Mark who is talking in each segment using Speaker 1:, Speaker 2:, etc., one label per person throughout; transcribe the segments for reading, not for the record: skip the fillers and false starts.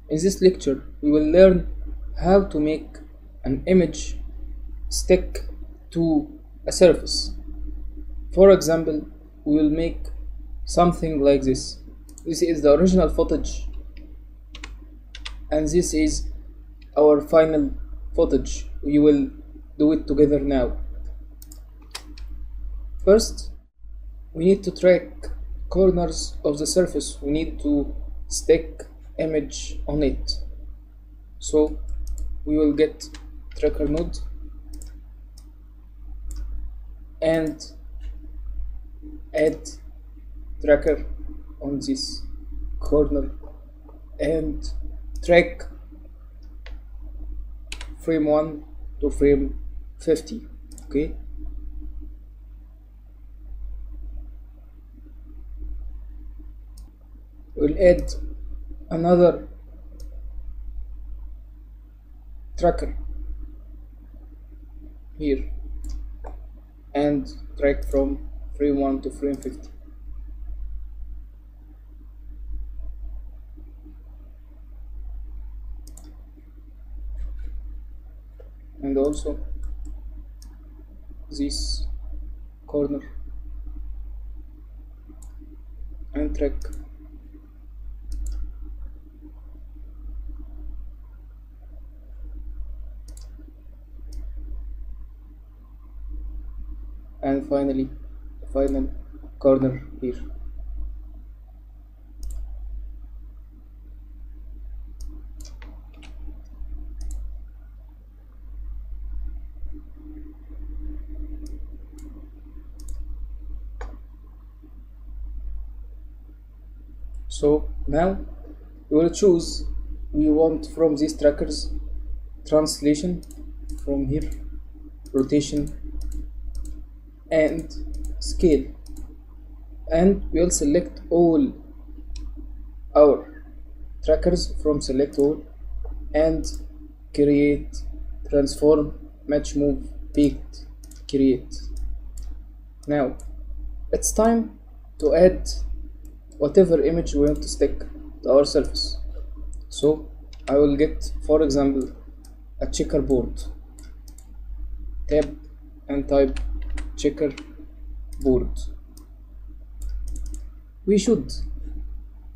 Speaker 1: In this lecture, we will learn how to make an image stick to a surface. For example, we will make something like this. This is the original footage, and this is our final footage. We will do it together now. First, we need to track corners of the surface. We need to stick image on it. So we will get tracker node and add tracker on this corner and track frame 1 to frame 50. Okay, we'll add another tracker here and track from frame 1 to frame 50. And also this corner and track. And finally, the final corner here. So now we will choose, we want from these trackers translation from here, rotation and scale, and we'll select all our trackers from select all and create transform match move picked create. Now it's time to add whatever image we want to stick to our surface. So I will get, for example, a checkerboard, tab and type checkerboard. We should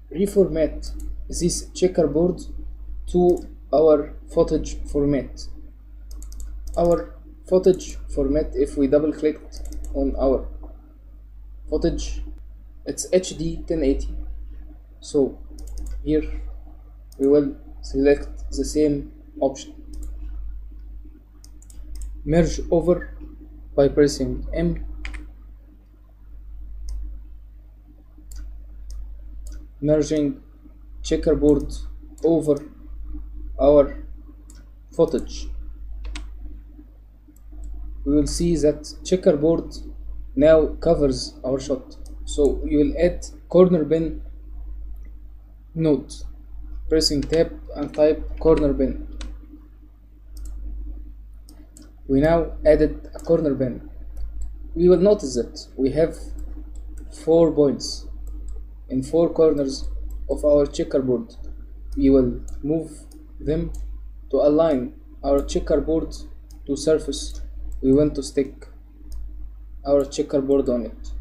Speaker 1: reformat this checkerboard to our footage format. Our footage format, if we double click on our footage, it's HD 1080. So here we will select the same option, merge over by pressing M, merging checkerboard over our footage. We will see that checkerboard now covers our shot. So you will add corner bin node, pressing tab and type corner bin. We now added a corner bin. We will notice that we have 4 points in 4 corners of our checkerboard. We will move them to align our checkerboard to surface we want to stick our checkerboard on it.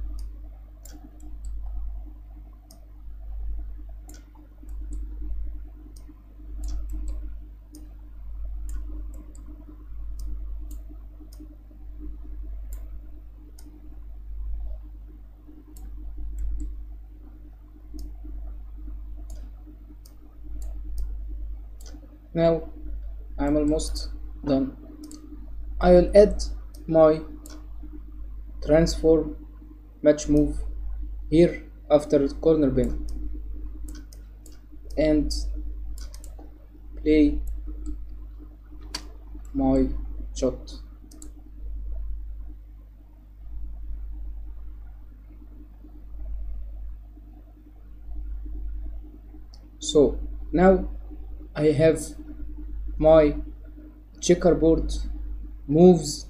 Speaker 1: Now I'm almost done. I will add my transform match move here after corner bin and play my shot. So now I have my checkerboard moves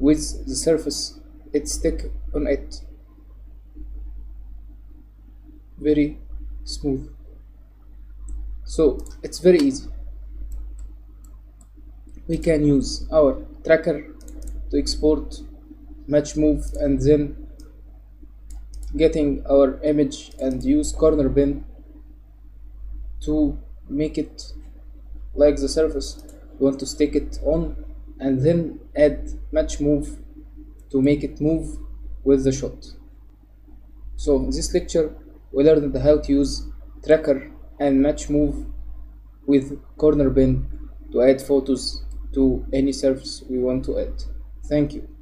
Speaker 1: with the surface it stick on it, very smooth. So it's very easy. We can use our tracker to export match move and then getting our image and use corner bin to make it like the surface we want to stick it on, and then add match move to make it move with the shot. So in this lecture we learned how to use tracker and match move with corner bin to add photos to any surface we want to add. Thank you.